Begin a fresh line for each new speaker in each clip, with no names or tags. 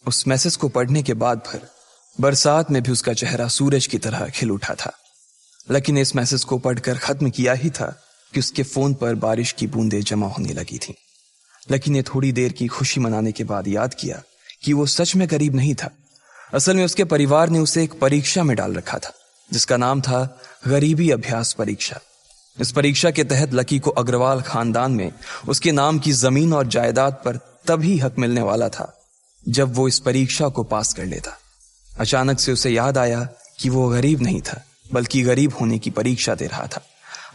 उस मैसेज को पढ़ने के बाद भर बरसात में भी उसका चेहरा सूरज की तरह खिल उठा था। लकी ने इस मैसेज को पढ़कर खत्म किया ही था कि उसके फोन पर बारिश की बूंदें जमा होने लगी थीं। लकी ने थोड़ी देर की खुशी मनाने के बाद याद किया कि वो सच में गरीब नहीं था। असल में उसके परिवार ने उसे एक परीक्षा में डाल रखा था जिसका नाम था गरीबी अभ्यास परीक्षा। इस परीक्षा के तहत लकी को अग्रवाल खानदान में उसके नाम की जमीन और जायदाद पर तभी हक मिलने वाला था जब वो इस परीक्षा को पास कर लेता। अचानक से उसे याद आया कि वो गरीब नहीं था बल्कि गरीब होने की परीक्षा दे रहा था।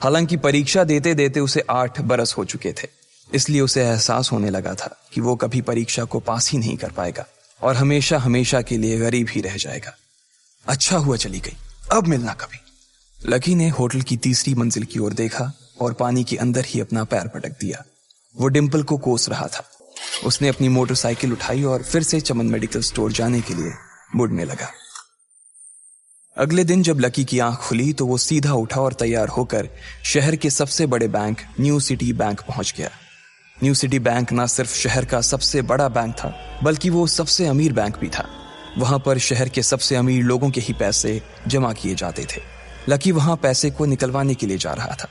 हालांकि परीक्षा देते देते उसे 8 बरस हो चुके थे, इसलिए उसे एहसास होने लगा था कि वो कभी परीक्षा को पास ही नहीं कर पाएगा और हमेशा हमेशा के लिए गरीब ही रह जाएगा। अच्छा हुआ चली गई, अब मिलना कभी। लकी ने होटल की तीसरी मंजिल की ओर देखा और पानी के अंदर ही अपना पैर पटक दिया। वो डिंपल को कोस रहा था। उसने अपनी मोटरसाइकिल उठाई और फिर से चमन मेडिकल स्टोर जाने के लिए मुड़ने लगा। अगले दिन जब लकी की आंख खुली तो वो सीधा उठा और तैयार होकर शहर के सबसे बड़े बैंक न्यू सिटी बैंक पहुंच गया। न्यू सिटी बैंक न सिर्फ शहर का सबसे बड़ा बैंक था बल्कि वो सबसे अमीर बैंक भी था। वहां पर शहर के सबसे अमीर लोगों के ही पैसे जमा किए जाते थे। लकी वहां पैसे को निकलवाने के लिए जा रहा था।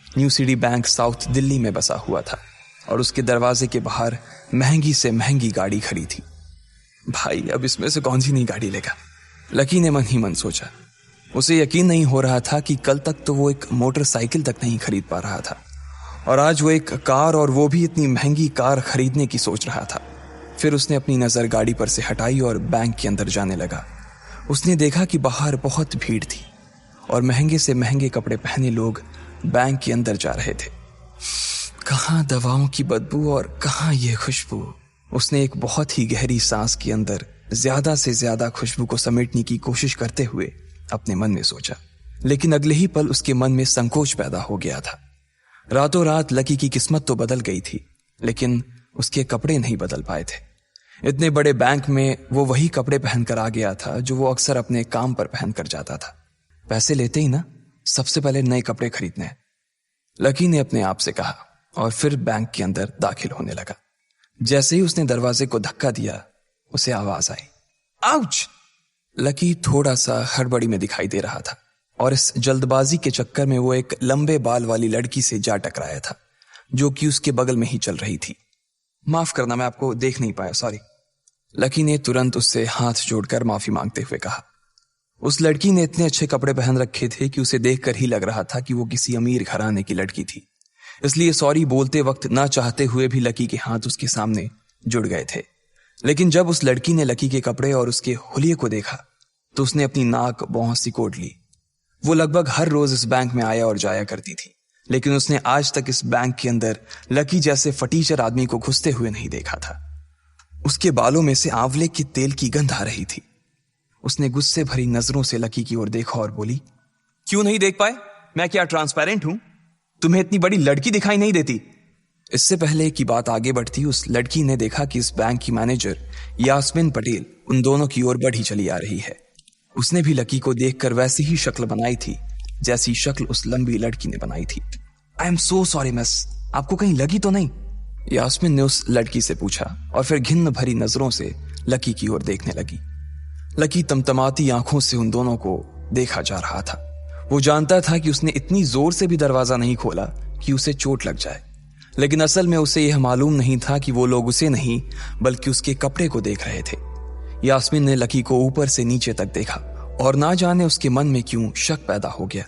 New city bank south Delhi में बसा हुआ था और उसके दरवाजे के बाहर महंगी से महंगी गाड़ी खड़ी थी। भाई, अब इसमें से कौन सी नई गाड़ी लेगा, लकी ने मन ही मन सोचा। उसे यकीन नहीं हो रहा था कि कल तक तो वो एक मोटरसाइकिल तक नहीं खरीद पा रहा था और आज वो एक कार, और वो भी इतनी महंगी कार खरीदने की सोच रहा था। फिर उसने अपनी नजर गाड़ी पर से हटाई और बैंक के अंदर जाने लगा। उसने देखा कि बाहर बहुत भीड़ थी और महंगे से महंगे कपड़े पहने लोग बैंक के अंदर जा रहे थे। कहाँ दवाओं की बदबू और कहाँ ये खुशबू। उसने एक बहुत ही गहरी सांस के अंदर ज्यादा से ज्यादा खुशबू को समेटने की कोशिश करते हुए अपने मन में सोचा, लेकिन अगले ही पल उसके मन में संकोच पैदा हो गया था। रातों रात लकी की किस्मत तो बदल गई थी, लेकिन उसके कपड़े नहीं बदल पाए थे। इतने बड़े बैंक में वो वही कपड़े पहनकर आ गया था जो वो अक्सर अपने काम पर पहनकर जाता था। पैसे लेते ही ना सबसे पहले नए कपड़े खरीदने हैं, लकी ने अपने आप से कहा और फिर बैंक के अंदर दाखिल होने लगा। जैसे ही उसने दरवाजे को धक्का दिया, उसे आवाज आई, आउच! लकी थोड़ा सा हड़बड़ी में दिखाई दे रहा था और इस जल्दबाजी के चक्कर में वो एक लंबे बाल वाली लड़की से जा टकराया था जो कि उसके बगल में ही चल रही थी। माफ करना, मैं आपको देख नहीं पाया, सॉरी। लकी ने तुरंत उससे हाथ जोड़कर माफी मांगते हुए कहा। उस लड़की ने इतने अच्छे कपड़े पहन रखे थे कि उसे देखकर ही लग रहा था कि वो किसी अमीर घराने की लड़की थी, इसलिए सॉरी बोलते वक्त ना चाहते हुए भी लकी के हाथ उसके सामने जुड़ गए थे। लेकिन जब उस लड़की ने लकी के कपड़े और उसके हुलिये को देखा तो उसने अपनी नाक भौं सिकोड़ ली। वो लगभग हर रोज इस बैंक में आया और जाया करती थी, लेकिन उसने आज तक इस बैंक के अंदर लकी जैसे फटीचर आदमी को घुसते हुए नहीं देखा था। उसके बालों में से आंवले के तेल की गंध आ रही थी। उसने गुस्से भरी नजरों से लकी की ओर देखा और बोली, क्यों नहीं देख पाए? मैं क्या ट्रांसपेरेंट हूं? तुम्हें इतनी बड़ी लड़की दिखाई नहीं देती? इससे पहले कि बात आगे बढ़ती, उस लड़की ने देखा कि इस बैंक की मैनेजर यास्मीन पटेल उन दोनों की ओर बढ़ी चली आ रही है। उसने भी लकी को देखकर वैसी ही शक्ल बनाई थी जैसी शक्ल उस लंबी लड़की ने बनाई थी। I am so sorry miss, आपको कहीं लगी तो नहीं? यास्मीन ने उस लड़की से पूछा और फिर घिन्न भरी नजरों से लकी की ओर देखने लगी। लकी तमतमाती आंखों से उन दोनों को देखा जा रहा था। वो जानता था कि उसने इतनी जोर से भी दरवाजा नहीं खोला कि उसे चोट लग जाए, लेकिन असल में उसे यह मालूम नहीं था कि वो लोग उसे नहीं बल्कि उसके कपड़े को देख रहे थे। यास्मीन ने लकी को ऊपर से नीचे तक देखा और ना जाने उसके मन में क्यों शक पैदा हो गया।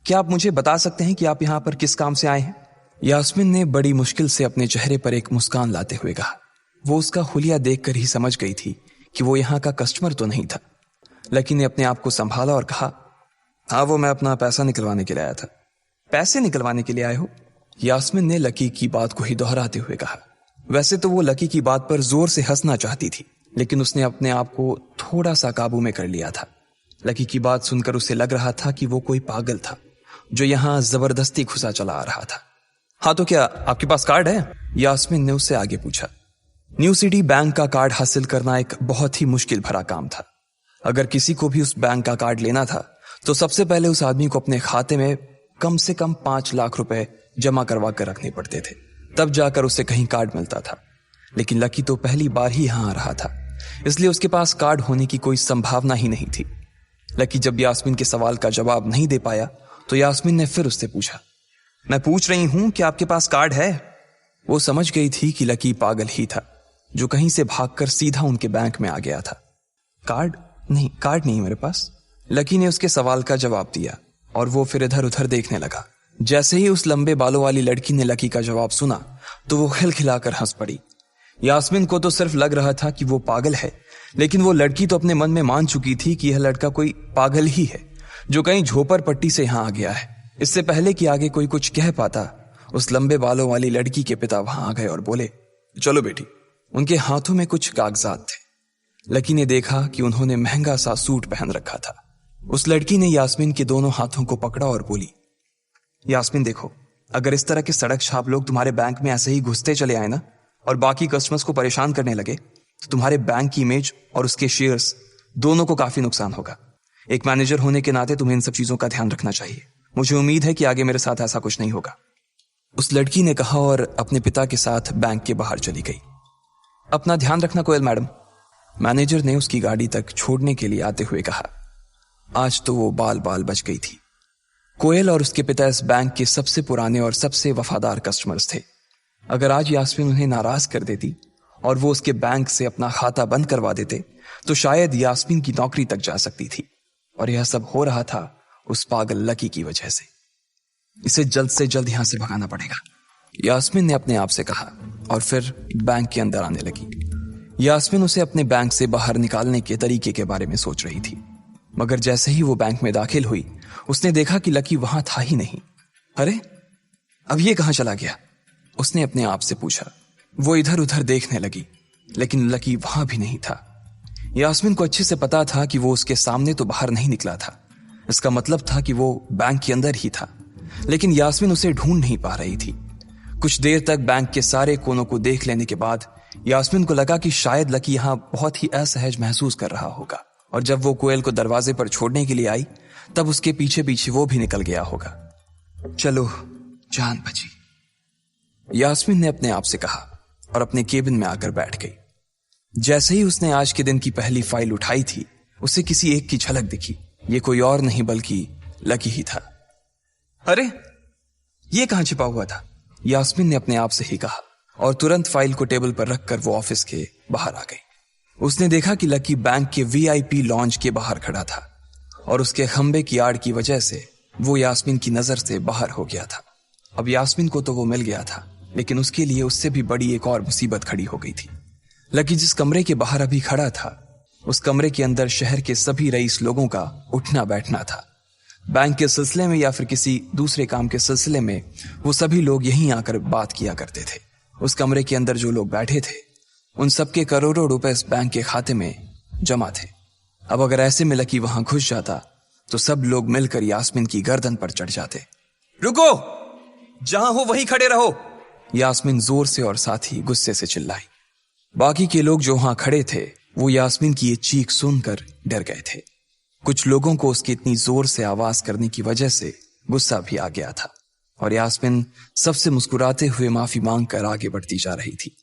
क्या आप मुझे बता सकते हैं कि आप यहाँ पर किस काम से आए हैं? यास्मीन ने बड़ी मुश्किल से अपने चेहरे पर एक मुस्कान लाते हुए कहा। वो उसका हुलिया देखकर ही समझ गई थी कि वो यहाँ का कस्टमर तो नहीं था। लकी ने अपने आप को संभाला और कहा, हाँ, वो मैं अपना पैसा निकलवाने के लिए आया था। पैसे निकलवाने के लिए आए हो? यास्मीन ने लकी की बात को ही दोहराते हुए कहा। वैसे तो वो लकी की बात पर जोर से हंसना चाहती थी, लेकिन उसने अपने आप को थोड़ा सा काबू में कर लिया था। लकी की बात सुनकर उसे लग रहा था कि वो कोई पागल था जो यहाँ जबरदस्ती घुसा चला आ रहा था। हाँ, तो क्या आपके पास कार्ड है? यास्मीन ने उससे आगे पूछा। न्यू सिटी बैंक का कार्ड हासिल करना एक बहुत ही मुश्किल भरा काम था। अगर किसी को भी उस बैंक का कार्ड लेना था तो सबसे पहले उस आदमी को अपने खाते में कम से कम 5 लाख रुपए जमा करवा कर रखने पड़ते थे, तब जाकर उसे कहीं कार्ड मिलता था। लेकिन लकी तो पहली बार ही यहां आ रहा था, इसलिए उसके पास कार्ड होने की कोई संभावना ही नहीं थी। लकी जब यास्मीन के सवाल का जवाब नहीं दे पाया तो यास्मीन ने फिर उससे पूछा, मैं पूछ रही हूं कि आपके पास कार्ड है? वो समझ गई थी कि लकी पागल ही था जो कहीं से भागकर सीधा उनके बैंक में आ गया था। कार्ड नहीं मेरे पास। लकी ने उसके सवाल का जवाब दिया और वो फिर इधर उधर देखने लगा। जैसे ही उस लंबे बालों वाली लड़की ने लकी का जवाब सुना तो वो खिलखिलाकर हंस पड़ी। यास्मीन को तो सिर्फ लग रहा था कि वो पागल है, लेकिन वो लड़की तो अपने मन में मान चुकी थी कि यह लड़का कोई पागल ही है जो कहीं झोपड़ पट्टी से यहां आ गया है। इससे पहले कि आगे कोई कुछ कह पाता, उस लंबे बालों वाली लड़की के पिता वहां आ गए और बोले, चलो बेटी। उनके हाथों में कुछ कागजात थे। लकी ने देखा कि उन्होंने महंगा सा सूट पहन रखा था। उस लड़की ने यास्मीन के दोनों हाथों को पकड़ा और बोली, यास्मीन देखो, अगर इस तरह के सड़क छाप लोग तुम्हारे बैंक में ऐसे ही घुसते चले आए ना और बाकी कस्टमर्स को परेशान करने लगे तो तुम्हारे बैंक की इमेज और उसके शेयर्स दोनों को काफी नुकसान होगा। एक मैनेजर होने के नाते तुम्हें इन सब चीजों का ध्यान रखना चाहिए। मुझे उम्मीद है कि आगे मेरे साथ ऐसा कुछ नहीं होगा। उस लड़की ने कहा और अपने पिता के साथ बैंक के बाहर चली गई। अपना ध्यान रखना कोयल मैडम। मैनेजर ने उसकी गाड़ी तक छोड़ने के लिए आते हुए कहा। आज तो वो बाल बाल बच गई थी। कोयल और उसके पिता इस बैंक के सबसे पुराने और सबसे वफादार कस्टमर्स थे। अगर आज यास्मीन उन्हें नाराज कर देती और वो उसके बैंक से अपना खाता बंद करवा देते तो शायद यास्मीन की नौकरी तक जा सकती थी। और यह सब हो रहा था उस पागल लकी की वजह से। इसे जल्द से जल्द यहां से भगाना पड़ेगा, यास्मीन ने अपने आप से कहा और फिर बैंक के अंदर आने लगी। यास्मीन उसे अपने बैंक से बाहर निकालने के तरीके के बारे में सोच रही थी, मगर जैसे ही वो बैंक में दाखिल हुई उसने देखा कि लकी वहां था ही नहीं। अरे, अब ये कहां चला गया? उसने अपने आप से पूछा। वो इधर उधर देखने लगी, लेकिन लकी वहां भी नहीं था। यास्मीन को अच्छे से पता था कि वो उसके सामने तो बाहर नहीं निकला था। इसका मतलब था कि वो बैंक के अंदर ही था, लेकिन यास्मीन उसे ढूंढ नहीं पा रही थी। कुछ देर तक बैंक के सारे कोनों को देख लेने के बाद यास्मीन को लगा कि शायद लकी यहां बहुत ही असहज महसूस कर रहा होगा, और जब वो कोयल को दरवाजे पर छोड़ने के लिए आई तब उसके पीछे पीछे वो भी निकल गया होगा। चलो, जान बची, यास्मीन ने अपने आप से कहा और अपने केबिन में आकर बैठ गई। जैसे ही उसने आज के दिन की पहली फाइल उठाई थी उसे किसी एक की झलक दिखी। ये कोई और नहीं बल्कि लकी ही था। अरे, ये कहां छिपा हुआ था? यास्मीन ने अपने आप से ही कहा और तुरंत फाइल को टेबल पर रखकर वो ऑफिस के बाहर आ गई। उसने देखा कि लकी बैंक के वीआईपी लॉन्ज के बाहर खड़ा था और उसके खंबे की आड़ की वजह से वो यास्मीन की नजर से बाहर हो गया था। अब यास्मीन को तो वो मिल गया था, लेकिन उसके लिए उससे भी बड़ी एक और मुसीबत खड़ी हो गई थी। लकी जिस कमरे के बाहर अभी खड़ा था उस कमरे के अंदर शहर के सभी रईस लोगों का उठना बैठना था। बैंक के सिलसिले में या फिर किसी दूसरे काम के सिलसिले में वो सभी लोग यहीं आकर बात किया करते थे। उस कमरे के अंदर जो लोग बैठे थे उन सबके करोड़ों रुपए इस बैंक के खाते में जमा थे। अब अगर ऐसे में लकी वहां घुस जाता तो सब लोग मिलकर यास्मीन की गर्दन पर चढ़ जाते। रुको, जहां हो वहीं खड़े रहो, यास्मीन जोर से और साथ ही गुस्से से चिल्लाई। बाकी के लोग जो वहां खड़े थे वो यास्मीन की ये चीख सुनकर डर गए थे। कुछ लोगों को उसकी इतनी जोर से आवाज करने की वजह से गुस्सा भी आ गया था और यास्मीन सबसे मुस्कुराते हुए माफी मांगकर आगे बढ़ती जा रही थी।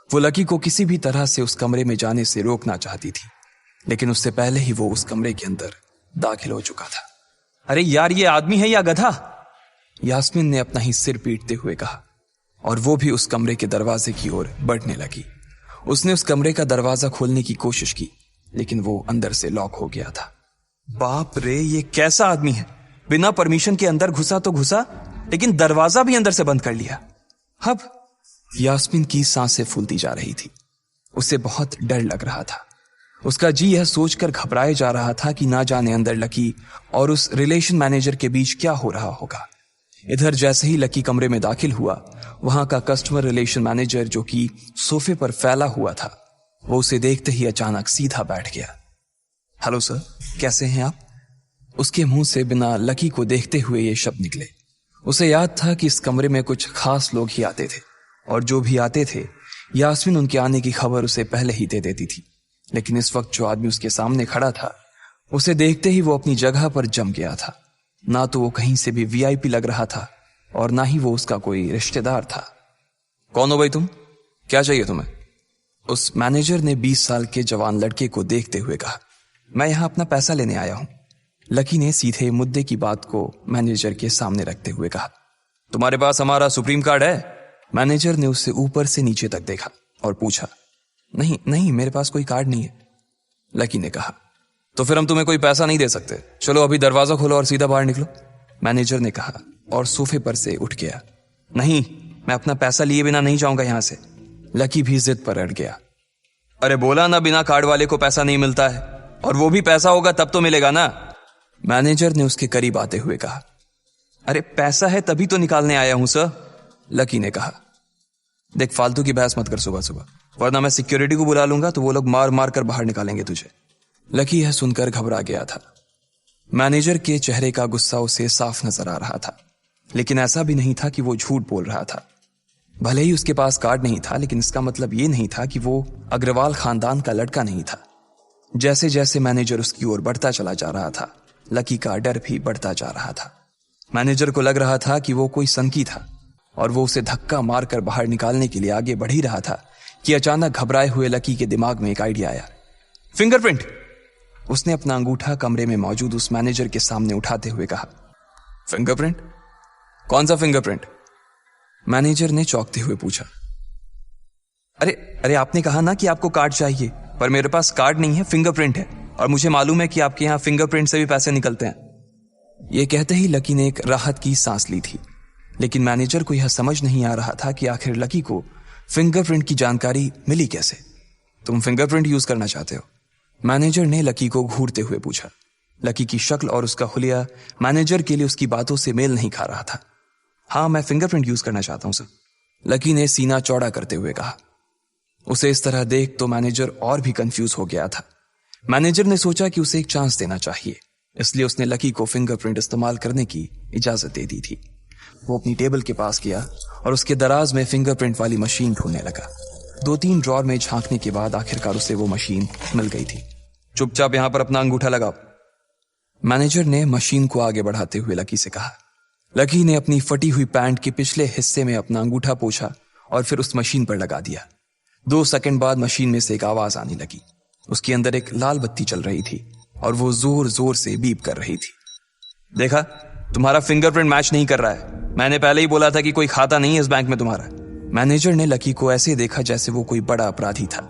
वो लकी को किसी भी तरह से उस कमरे में जाने से रोकना चाहती थी, लेकिन उससे पहले ही वो उस कमरे के अंदर दाखिल हो चुका था। अरे यार, ये आदमी है या गधा? यास्मीन ने अपना ही सिर पीटते हुए कहा और वो भी उस कमरे के दरवाजे की ओर बढ़ने लगी। उसने उस कमरे का दरवाजा खोलने की कोशिश की, लेकिन वो अंदर से लॉक हो गया था। बाप रे, ये कैसा आदमी है? बिना परमिशन के अंदर घुसा तो घुसा, लेकिन दरवाजा भी अंदर से बंद कर लिया। अब यास्मीन की सांसें फूलती जा रही थी। उसे बहुत डर लग रहा था। उसका जी यह सोचकर घबराए जा रहा था कि ना जाने अंदर लकी और उस रिलेशन मैनेजर के बीच क्या हो रहा होगा। इधर जैसे ही लकी कमरे में दाखिल हुआ, वहां का कस्टमर रिलेशन मैनेजर जो कि सोफे पर फैला हुआ था, वो उसे देखते ही अचानक सीधा बैठ गया। हेलो सर, कैसे हैं आप? उसके मुंह से बिना लकी को देखते हुए ये शब्द निकले। उसे याद था कि इस कमरे में कुछ खास लोग ही आते थे और जो भी आते थे यास्मीन उनके आने की खबर उसे पहले ही दे देती थी। लेकिन इस वक्त जो आदमी उसके सामने खड़ा था उसे देखते ही वो अपनी जगह पर जम गया था। ना तो वो कहीं से भी वीआईपी लग रहा था और ना ही वो उसका कोई रिश्तेदार था। कौन हो भाई तुम? क्या चाहिए तुम्हें? उस मैनेजर ने 20 साल के जवान लड़के को देखते हुए कहा, मैं यहां अपना पैसा लेने आया हूं। लकी ने सीधे मुद्दे की बात को मैनेजर के सामने रखते हुए कहा, तुम्हारे पास हमारा सुप्रीम कार्ड है? मैनेजर ने उससे ऊपर से नीचे तक देखा और पूछा, नहीं नहीं, मेरे पास कोई कार्ड नहीं है। लकी ने कहा, तो फिर हम तुम्हें कोई पैसा नहीं दे सकते, चलो अभी दरवाजा खोलो और सीधा बाहर निकलो। मैनेजर ने कहा और सोफे पर से उठ गया। नहीं, मैं अपना पैसा लिए बिना नहीं जाऊंगा यहां से। लकी भी जिद पर अड़ गया। अरे बोला ना, बिना कार्ड वाले को पैसा नहीं मिलता है, और वो भी पैसा होगा तब तो मिलेगा ना। मैनेजर ने उसके करीब आते हुए कहा, अरे पैसा है तभी तो निकालने आया हूं सर। लकी ने कहा, देख फालतू की बहस मत कर सुबह सुबह, वरना मैं सिक्योरिटी को बुला लूंगा तो वो लोग मार मार कर बाहर निकालेंगे तुझे। लकी यह सुनकर घबरा गया था। मैनेजर के चेहरे का गुस्सा उसे साफ नजर आ रहा था, लेकिन ऐसा भी नहीं था कि वो झूठ बोल रहा था। भले ही उसके पास कार्ड नहीं था, लेकिन इसका मतलब ये नहीं था कि वो अग्रवाल खानदान का लड़का नहीं था। जैसे जैसे मैनेजर उसकी ओर बढ़ता चला जा रहा था, लकी का डर भी बढ़ता जा रहा था। मैनेजर को लग रहा था कि वो कोई संकी था और वो उसे धक्का मारकर बाहर निकालने के लिए आगे बढ़ ही रहा था कि अचानक घबराए हुए लकी के दिमाग में एक आइडिया आया। फिंगरप्रिंट! उसने अपना अंगूठा कमरे में मौजूद उस मैनेजर के सामने उठाते हुए कहा। फिंगरप्रिंट? कौन सा फिंगरप्रिंट? मैनेजर ने चौंकते हुए पूछा। अरे आपने कहा ना कि आपको कार्ड चाहिए, पर मेरे पास कार्ड नहीं है, फिंगरप्रिंट है, और मुझे मालूम है कि आपके यहां फिंगरप्रिंट से भी पैसे निकलते हैं। यह कहते ही लकी ने एक राहत की सांस ली थी, लेकिन मैनेजर को यह समझ नहीं आ रहा था कि आखिर लकी को फिंगरप्रिंट की जानकारी मिली कैसे। तुम फिंगरप्रिंट यूज करना चाहते हो? मैनेजर ने लकी को घूरते हुए पूछा। लकी की शक्ल और उसका हुलिया मैनेजर के लिए उसकी बातों से मेल नहीं खा रहा था। हाँ, मैं फिंगरप्रिंट यूज करना चाहता हूं सर, लकी ने सीना चौड़ा करते हुए कहा। उसे इस तरह देख तो मैनेजर और भी कंफ्यूज हो गया था। मैनेजर ने सोचा कि उसे एक चांस देना चाहिए, इसलिए उसने लकी को फिंगरप्रिंट इस्तेमाल करने की इजाजत दे दी थी। वो अपनी टेबल के पास गया और उसके दराज में फिंगरप्रिंट वाली मशीन ढूंढने लगा। 2-3 ड्रॉर में झांकने के बाद आखिरकार उसे वो मशीन मिल गई थी। चुपचाप यहां पर अपना अंगूठा लगाओ, मैनेजर ने मशीन को आगे बढ़ाते हुए लकी से कहा। लकी ने अपनी फटी हुई पैंट के पिछले हिस्से में अपना अंगूठा पोंछा और फिर उस मशीन पर लगा दिया। 2 सेकंड बाद मशीन में से एक आवाज आने लगी। उसके अंदर एक लाल बत्ती चल रही थी और वो जोर जोर से बीप कर रही थी। देखा, तुम्हारा फिंगरप्रिंट मैच नहीं कर रहा है। मैंने पहले ही बोला था कि कोई खाता नहीं है इस बैंक में तुम्हारा। मैनेजर ने लकी को ऐसे देखा जैसे वो कोई बड़ा अपराधी था।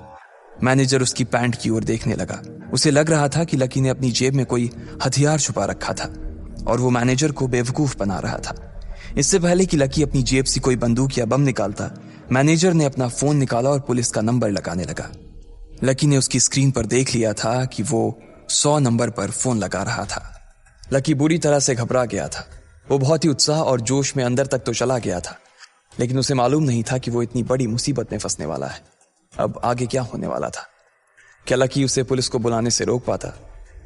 मैनेजर उसकी पैंट की ओर देखने लगा। उसे लग रहा था कि लकी ने अपनी जेब में कोई हथियार छुपा रखा था और वो मैनेजर को बेवकूफ बना रहा था। इससे पहले कि लकी अपनी जेब से कोई बंदूक या बम निकालता, मैनेजर ने अपना फोन निकाला और पुलिस का नंबर लगाने लगा। लकी ने उसकी स्क्रीन पर देख लिया था कि वो 100 नंबर पर फोन लगा रहा था। लकी बुरी तरह से घबरा गया था। वो बहुत ही उत्साह और जोश में अंदर तक तो चला गया था, लेकिन उसे मालूम नहीं था कि वो इतनी बड़ी मुसीबत में फंसने वाला है। अब आगे क्या होने वाला था? क्या लकी उसे पुलिस को बुलाने से रोक पाता?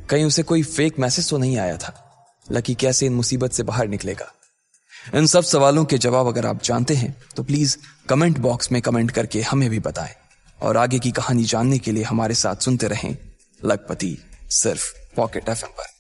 कहीं उसे कोई फेक मैसेज तो नहीं आया था? लकी कैसे इन मुसीबत से बाहर निकलेगा? इन सब सवालों के जवाब अगर आप जानते हैं तो प्लीज कमेंट बॉक्स में कमेंट करके हमें भी बताएं, और आगे की कहानी जानने के लिए हमारे साथ सुनते रहें लखपति, सिर्फ पॉकेट FM पर।